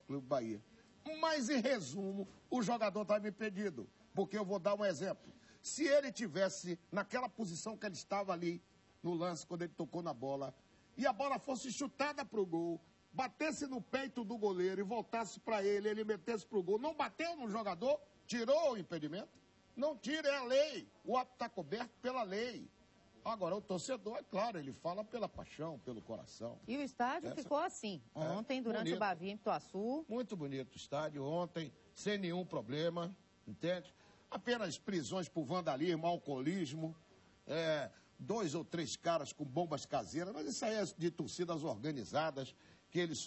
Clube Bahia. Mas, em resumo, o jogador estava impedido. Porque eu vou dar um exemplo. Se ele tivesse naquela posição que ele estava ali, no lance, quando ele tocou na bola, e a bola fosse chutada para o gol, batesse no peito do goleiro e voltasse para ele metesse para o gol, não bateu no jogador, tirou o impedimento? Não tira, é a lei. O ato está coberto pela lei. Agora, o torcedor, é claro, ele fala pela paixão, pelo coração. E o estádio ficou assim, ontem, durante o Bavi em Pituaçu. Muito bonito o estádio ontem, sem nenhum problema, entende? Apenas prisões por vandalismo, alcoolismo, 2 ou 3 caras com bombas caseiras, mas isso aí é de torcidas organizadas, que eles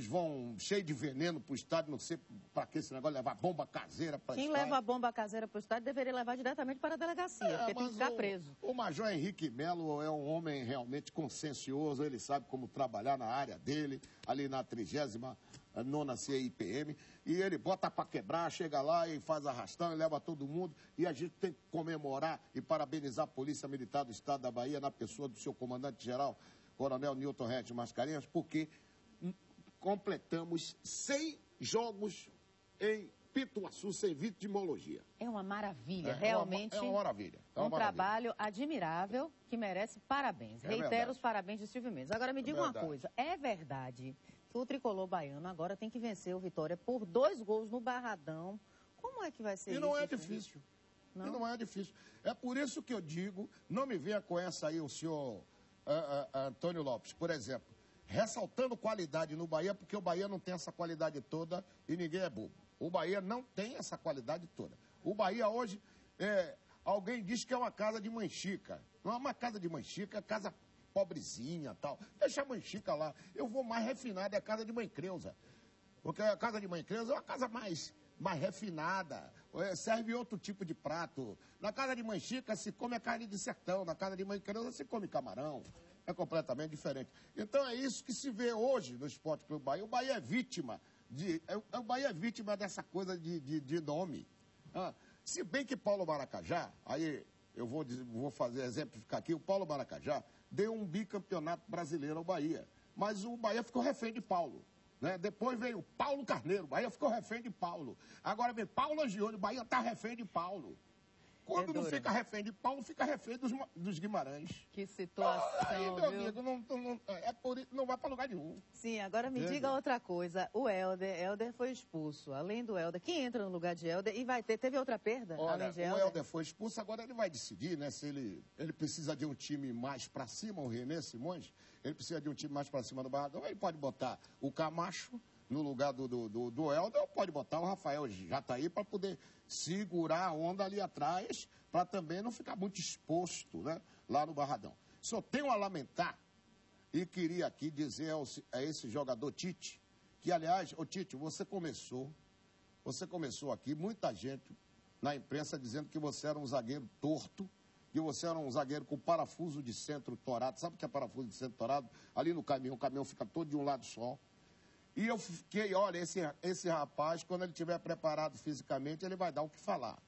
vão cheio de veneno pro estádio, não sei para que esse negócio de levar bomba caseira para o estádio. Quem leva a bomba caseira para o estádio deveria levar diretamente para a delegacia, porque tem que ficar preso. O Major Henrique Melo é um homem realmente consciencioso, ele sabe como trabalhar na área dele, ali na 39ª CIPM, e ele bota para quebrar, chega lá e faz arrastão e leva todo mundo, e a gente tem que comemorar e parabenizar a Polícia Militar do Estado da Bahia, na pessoa do seu comandante-geral, Coronel Newton Regis Mascarenhas, porque completamos 100 jogos em Pituaçu sem vitimologia. É uma maravilha, realmente. É uma maravilha. Trabalho admirável que merece parabéns. Reitero os parabéns de Silvio Mendes. Agora me diga uma coisa, é verdade que o tricolor baiano agora tem que vencer o Vitória por 2 gols no Barradão? Como é que vai ser isso? E não é difícil. Não? E não é difícil. É por isso que eu digo, não me venha com essa aí o senhor Antônio Lopes, por exemplo, ressaltando qualidade no Bahia, porque o Bahia não tem essa qualidade toda e ninguém é bobo. O Bahia não tem essa qualidade toda. O Bahia hoje, alguém diz que é uma casa de manchica. Não é uma casa de manchica, é casa pobrezinha e tal. Deixa a manchica lá. Eu vou mais refinado, é a casa de mãe Creuza. Porque a casa de mãe Creuza é uma casa mais refinada, serve outro tipo de prato. Na casa de manchica se come a carne de sertão, na casa de mãe Creuza se come camarão. É completamente diferente. Então é isso que se vê hoje no Esporte Clube Bahia. O Bahia é vítima o Bahia é vítima dessa coisa de nome. Se bem que Paulo Maracajá, aí eu vou fazer exemplificar aqui, o Paulo Maracajá deu um bicampeonato brasileiro ao Bahia. Mas o Bahia ficou refém de Paulo. Né? Depois veio Paulo Carneiro, o Bahia ficou refém de Paulo. Agora vem Paulo Angione, o Bahia está refém de Paulo. Quando não fica refém de Paulo, fica refém dos Guimarães. Que situação, aí, meu amigo, não vai para lugar nenhum. Sim, agora me diga outra coisa. O Helder foi expulso. Além do Helder, quem entra no lugar de Helder? E teve outra perda, além de Helder? O Helder foi expulso, agora ele vai decidir, né? Se ele precisa de um time mais para cima, o René Simões, ele precisa de um time mais para cima do Barradão. Ele pode botar o Camacho no lugar do Helder, ou pode botar o Rafael Jataí para poder segurar a onda ali atrás, para também não ficar muito exposto, né, lá no Barradão. Só tenho a lamentar, e queria aqui dizer a esse jogador Tite, que aliás, Tite, você começou aqui, muita gente na imprensa dizendo que você era um zagueiro torto, que você era um zagueiro com parafuso de centro torado. Sabe o que é parafuso de centro torado? Ali no caminhão, o caminhão fica todo de um lado só. E eu fiquei, olha, esse rapaz, quando ele estiver preparado fisicamente, ele vai dar o que falar.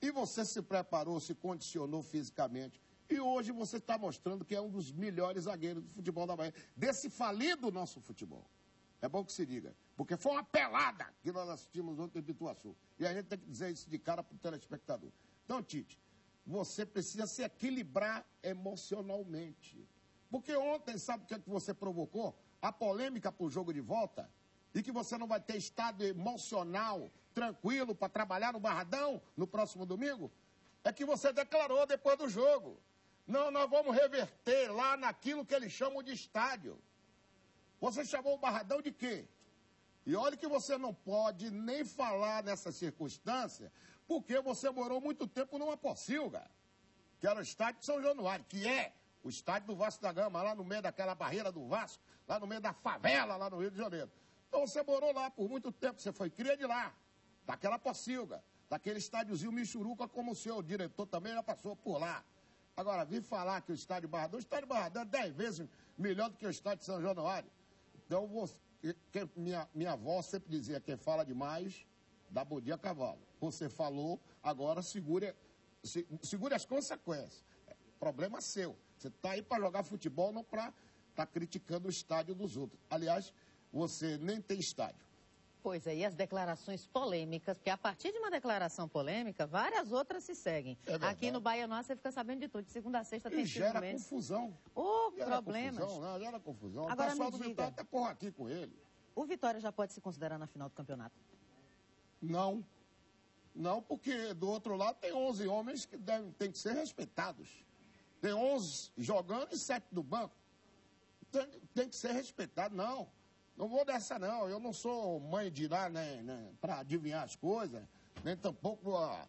E você se preparou, se condicionou fisicamente. E hoje você está mostrando que é um dos melhores zagueiros do futebol da Bahia. Desse falido nosso futebol. É bom que se diga. Porque foi uma pelada que nós assistimos ontem em Pituaçu. E a gente tem que dizer isso de cara para o telespectador. Então, Tite, você precisa se equilibrar emocionalmente. Porque ontem, sabe o que você provocou? A polêmica para o jogo de volta, e que você não vai ter estado emocional tranquilo para trabalhar no Barradão no próximo domingo, é que você declarou depois do jogo. Não, nós vamos reverter lá naquilo que eles chamam de estádio. Você chamou o Barradão de quê? E olha que você não pode nem falar nessa circunstância, porque você morou muito tempo numa pocilga, que era o estádio de São Januário, que é o estádio do Vasco da Gama, lá no meio daquela barreira do Vasco, lá no meio da favela, lá no Rio de Janeiro. Então você morou lá por muito tempo, você foi cria de lá, daquela pocilga, daquele estádiozinho Michuruca, como o seu diretor também já passou por lá. Agora, vim falar que o estádio Barradão é 10 vezes melhor do que o estádio de São Januário. Então, minha avó sempre dizia, quem fala demais, dá bom dia a cavalo. Você falou, agora segure as consequências. Problema seu. Você está aí para jogar futebol, não para estar criticando o estádio dos outros. Aliás, você nem tem estádio. Pois é, e as declarações polêmicas, porque a partir de uma declaração polêmica, várias outras se seguem. Aqui no Baianoá você fica sabendo de tudo, de segunda a sexta tem gera momentos. Confusão. Problemas. Confusão, gera confusão. Agora, o pessoal me do diga, Vitória até porra aqui com ele. O Vitória já pode se considerar na final do campeonato? Não. Não, porque do outro lado tem 11 homens que têm que ser respeitados. Tem 11 jogando e 7 do banco. Tem que ser respeitado, não. Não vou dessa, não. Eu não sou mãe de lá, né, para adivinhar as coisas, nem tampouco a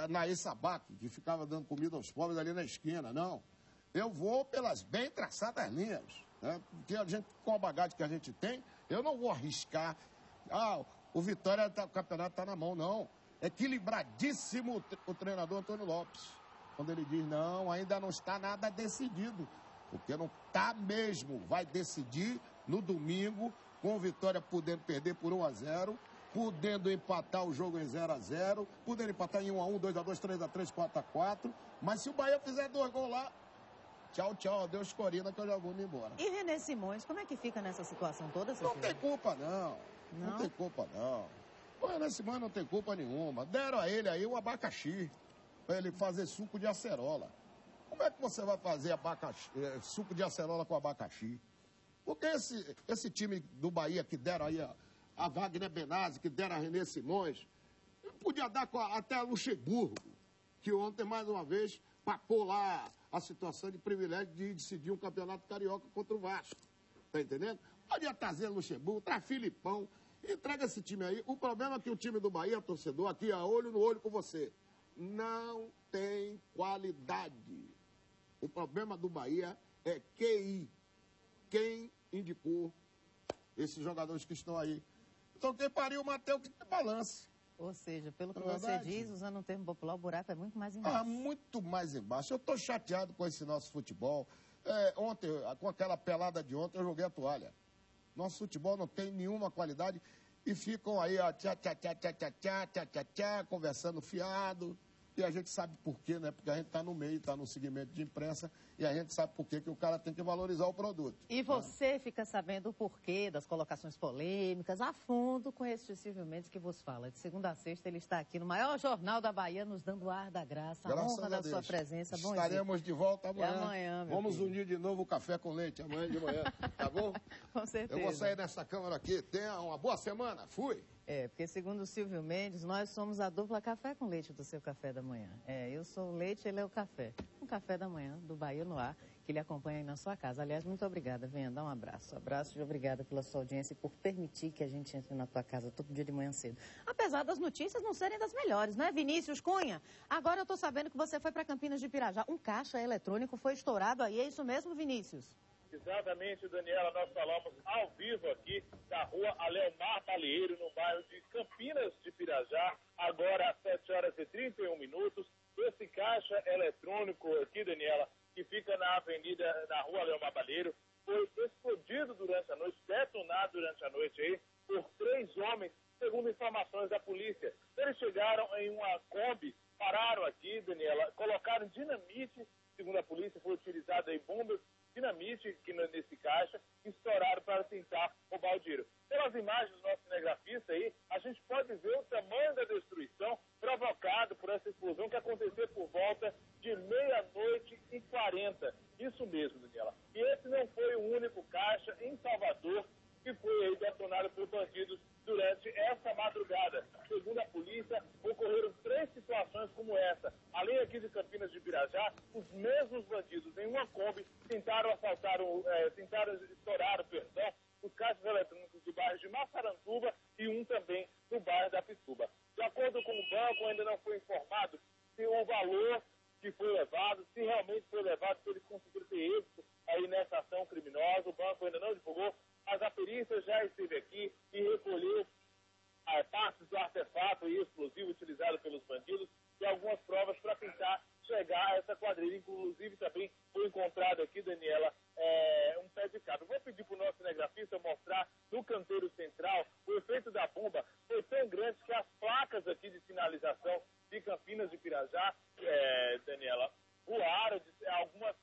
Naí Sabac, que ficava dando comida aos pobres ali na esquina, não. Eu vou pelas bem traçadas linhas, né? Porque a gente, com a bagagem que a gente tem, eu não vou arriscar. O Vitória, o campeonato está na mão, não. Equilibradíssimo o treinador Antônio Lopes, quando ele diz, não, ainda não está nada decidido. Porque não está mesmo. Vai decidir no domingo, com o Vitória podendo perder por 1-0, podendo empatar o jogo em 0-0, podendo empatar em 1-1, 2-2, 3-3, 4-4. Mas se o Bahia fizer 2 gols lá, tchau, tchau, adeus Corina, que eu já vou me embora. E René Simões, como é que fica nessa situação toda, seu Não tem culpa, não. Não tem culpa, não. O René Simões não tem culpa nenhuma. Deram a ele aí um abacaxi, para ele fazer suco de acerola. Como é que você vai fazer suco de acerola com abacaxi? Porque esse time do Bahia que deram aí a Wagner Benazzi, que deram a René Simões, podia dar até a Luxemburgo, que ontem, mais uma vez, papou lá a situação de privilégio de decidir um campeonato carioca contra o Vasco. Tá entendendo? Podia trazer Luxemburgo, traz Filipão, entrega esse time aí. O problema é que o time do Bahia, torcedor, aqui, olho no olho com você, não tem qualidade. O problema do Bahia é QI. Quem indicou esses jogadores que estão aí? Então, quem pariu o Mateus que balance. Ou seja, pelo que você diz, usando um termo popular, o buraco é muito mais embaixo. Muito mais embaixo. Eu estou chateado com esse nosso futebol. Ontem, com aquela pelada de ontem, eu joguei a toalha. Nosso futebol não tem nenhuma qualidade e ficam aí, ó, conversando fiado. E a gente sabe por quê, né? Porque a gente está no meio, está no segmento de imprensa, e a gente sabe por quê que o cara tem que valorizar o produto. E você fica sabendo o porquê das colocações polêmicas a fundo com esse Silvio Mendes que vos fala. De segunda a sexta ele está aqui no maior jornal da Bahia, nos dando o ar da graça, a honra da sua presença. Bom Estaremos de volta amanhã. Amanhã, Vamos unir de novo o café com leite amanhã de manhã, tá bom? Com certeza. Eu vou sair dessa câmera aqui. Tenha uma boa semana. Fui. Porque segundo o Silvio Mendes, nós somos a dupla café com leite do seu café da manhã. Eu sou o leite, ele é o café. Um café da manhã do Bahia no Ar, que ele acompanha aí na sua casa. Aliás, muito obrigada. Venha dar um abraço. Abraço e obrigada pela sua audiência e por permitir que a gente entre na tua casa todo dia de manhã cedo. Apesar das notícias não serem das melhores, né, Vinícius Cunha? Agora eu tô sabendo que você foi para Campinas de Pirajá. Um caixa eletrônico foi estourado aí, é isso mesmo, Vinícius? Exatamente, Daniela, nós falamos ao vivo aqui da rua Aleomar Balieiro, no bairro de Campinas de Pirajá, agora às 7h31. Esse caixa eletrônico aqui, Daniela, que fica na rua Aleomar Balieiro, foi explodido durante a noite, detonado durante a noite aí, por 3 homens, segundo informações da polícia. Eles chegaram em uma Kombi, pararam aqui, Daniela, colocaram dinamite, segundo a polícia, foi utilizado aí bombas, dinamite aqui nesse caixa, estouraram para tentar roubar o dinheiro. Pelas imagens do nosso cinegrafista aí, a gente pode ver o tamanho da destruição provocado por essa explosão que aconteceu por volta de 00:40. Isso mesmo, Daniela. E esse não foi o único caixa em Salvador que foi aí detonado por bandidos durante essa madrugada. Segundo a polícia, ocorreram 3 situações como essa. Além aqui de Campinas de Pirajá, os mesmos bandidos em uma Kombi tentaram estourar os caixas eletrônicos do bairro de Massaranduba e um também no bairro da Pituba. De acordo com o banco, ainda não foi informado se o valor que foi levado, se realmente foi levado, se eles conseguiram ter êxito aí nessa ação criminosa. O banco ainda não divulgou, mas a perícia já esteve aqui e recolheu partes do artefato e explosivo utilizado pelos bandidos e algumas provas para tentar chegar a essa quadrilha. Inclusive também foi encontrado aqui, Daniela, um pé de cabra. Vou pedir para o nosso cinegrafista mostrar no canteiro central. O efeito da bomba foi tão grande que as placas aqui de sinalização de Campinas de Pirajá, Daniela, voaram, algumas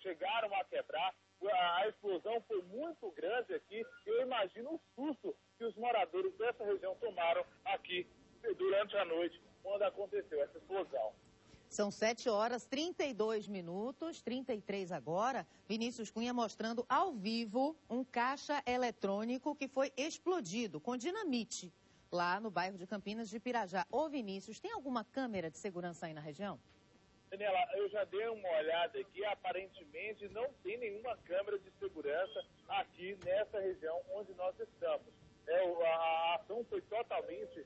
chegaram a quebrar. A explosão foi muito grande aqui. Eu imagino o susto que os moradores dessa região tomaram aqui durante a noite, quando aconteceu essa explosão. São 7h32, 33 agora. Vinícius Cunha mostrando ao vivo um caixa eletrônico que foi explodido com dinamite lá no bairro de Campinas de Pirajá. Ô Vinícius, tem alguma câmera de segurança aí na região? Daniela, eu já dei uma olhada aqui, aparentemente não tem nenhuma câmera de segurança aqui nessa região onde nós estamos. A ação foi totalmente,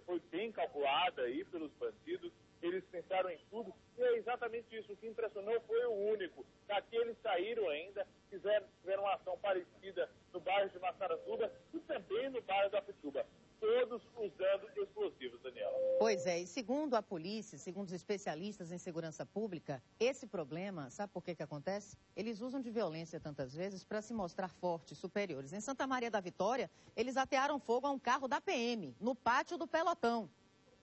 foi bem calculada aí pelos bandidos, eles pensaram em tudo, e é exatamente isso. O que impressionou foi o único. Daqui eles saíram ainda, fizeram uma ação parecida no bairro de Massaranduba e também no bairro da Pituba. Todos usando explosivos, Daniela. Pois é, e segundo a polícia, segundo os especialistas em segurança pública, esse problema, sabe por que acontece? Eles usam de violência tantas vezes para se mostrar fortes, superiores. Em Santa Maria da Vitória, eles atearam fogo a um carro da PM, no pátio do Pelotão,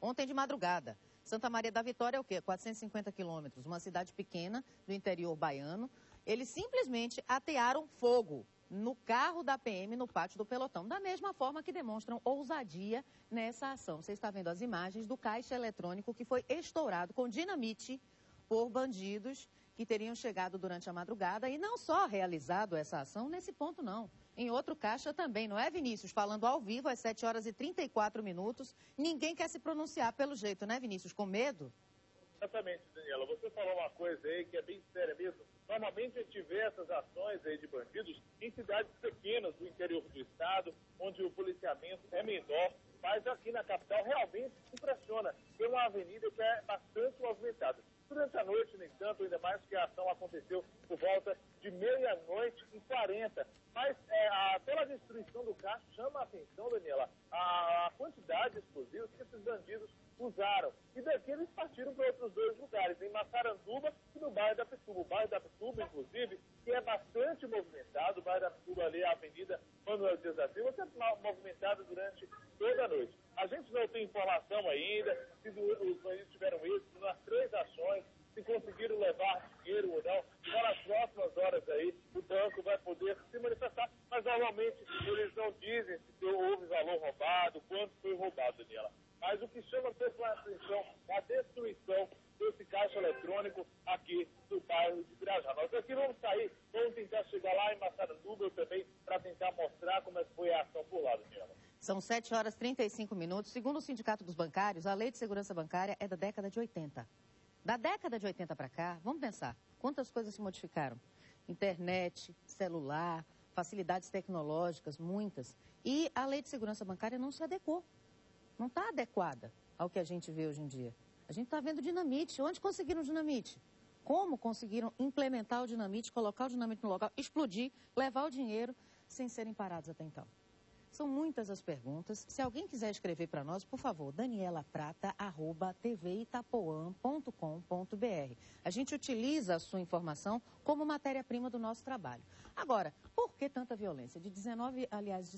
ontem de madrugada. Santa Maria da Vitória é o quê? 450 quilômetros, uma cidade pequena do interior baiano. Eles simplesmente atearam fogo no carro da PM no pátio do Pelotão, da mesma forma que demonstram ousadia nessa ação. Você está vendo as imagens do caixa eletrônico que foi estourado com dinamite por bandidos que teriam chegado durante a madrugada e não só realizado essa ação nesse ponto, não. Em outro caixa também, não é, Vinícius? Falando ao vivo, às 7h34, ninguém quer se pronunciar pelo jeito, né, Vinícius? Com medo? Exatamente, Daniela. Você falou uma coisa aí que é bem séria mesmo. Normalmente a gente vê essas ações aí de bandidos em cidades pequenas do interior do estado, onde o policiamento é menor, mas aqui na capital realmente impressiona. Tem uma avenida que é bastante movimentada. Durante a noite, no entanto, ainda mais que a ação aconteceu por volta de 00:40. Mas pela destruição do carro chama a atenção, Daniela, a quantidade de explosivos que esses bandidos usaram. E daqui eles partiram para outros dois lugares, em Massaranduba e no bairro da Pituba. O bairro da Pituba, inclusive, que é bastante movimentado. O bairro da Pituba ali, a Avenida Manuel Dias da Silva, que é movimentado durante toda a noite. A gente não tem informação ainda se os bandidos tiveram êxito nas 3 ações, se conseguiram levar dinheiro ou não. Para as próximas horas aí, o banco vai poder se manifestar, mas normalmente eles não dizem se houve valor roubado, quanto foi roubado, Daniela. Mas o que chama a atenção é a destruição desse caixa eletrônico aqui no bairro de Pirajá. Nós aqui vamos sair, vamos tentar chegar lá em Massaranduba também para tentar mostrar como é que foi a ação por lá, Daniela. São 7h35. Segundo o Sindicato dos Bancários, a Lei de Segurança Bancária é da década de 80. Da década de 80 para cá, vamos pensar, quantas coisas se modificaram? Internet, celular, facilidades tecnológicas, muitas. E a Lei de Segurança Bancária não se adequou. Não está adequada ao que a gente vê hoje em dia. A gente está vendo dinamite. Onde conseguiram dinamite? Como conseguiram implementar o dinamite, colocar o dinamite no local, explodir, levar o dinheiro sem serem parados até então? São muitas as perguntas. Se alguém quiser escrever para nós, por favor, danielaprata@tvitapoam.com.br. A gente utiliza a sua informação como matéria-prima do nosso trabalho. Agora, por que tanta violência? De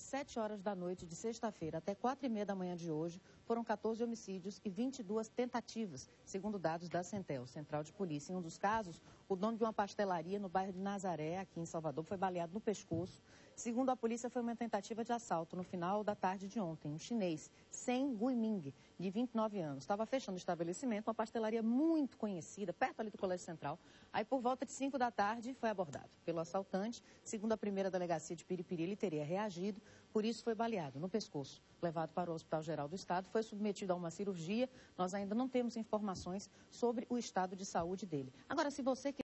7 horas da noite de sexta-feira até 4h30 da manhã de hoje, foram 14 homicídios e 22 tentativas, segundo dados da Centel, Central de Polícia. Em um dos casos, o dono de uma pastelaria no bairro de Nazaré, aqui em Salvador, foi baleado no pescoço. Segundo a polícia, foi uma tentativa de assalto no final da tarde de ontem. Um chinês, Sen Guiming, de 29 anos, estava fechando o estabelecimento, uma pastelaria muito conhecida, perto ali do Colégio Central. Aí, por volta de 5 da tarde, foi abordado pelo assaltante. Segundo a primeira delegacia de Piripiri, ele teria reagido, por isso foi baleado no pescoço. Levado para o Hospital Geral do Estado, foi submetido a uma cirurgia. Nós ainda não temos informações sobre o estado de saúde dele. Agora, se você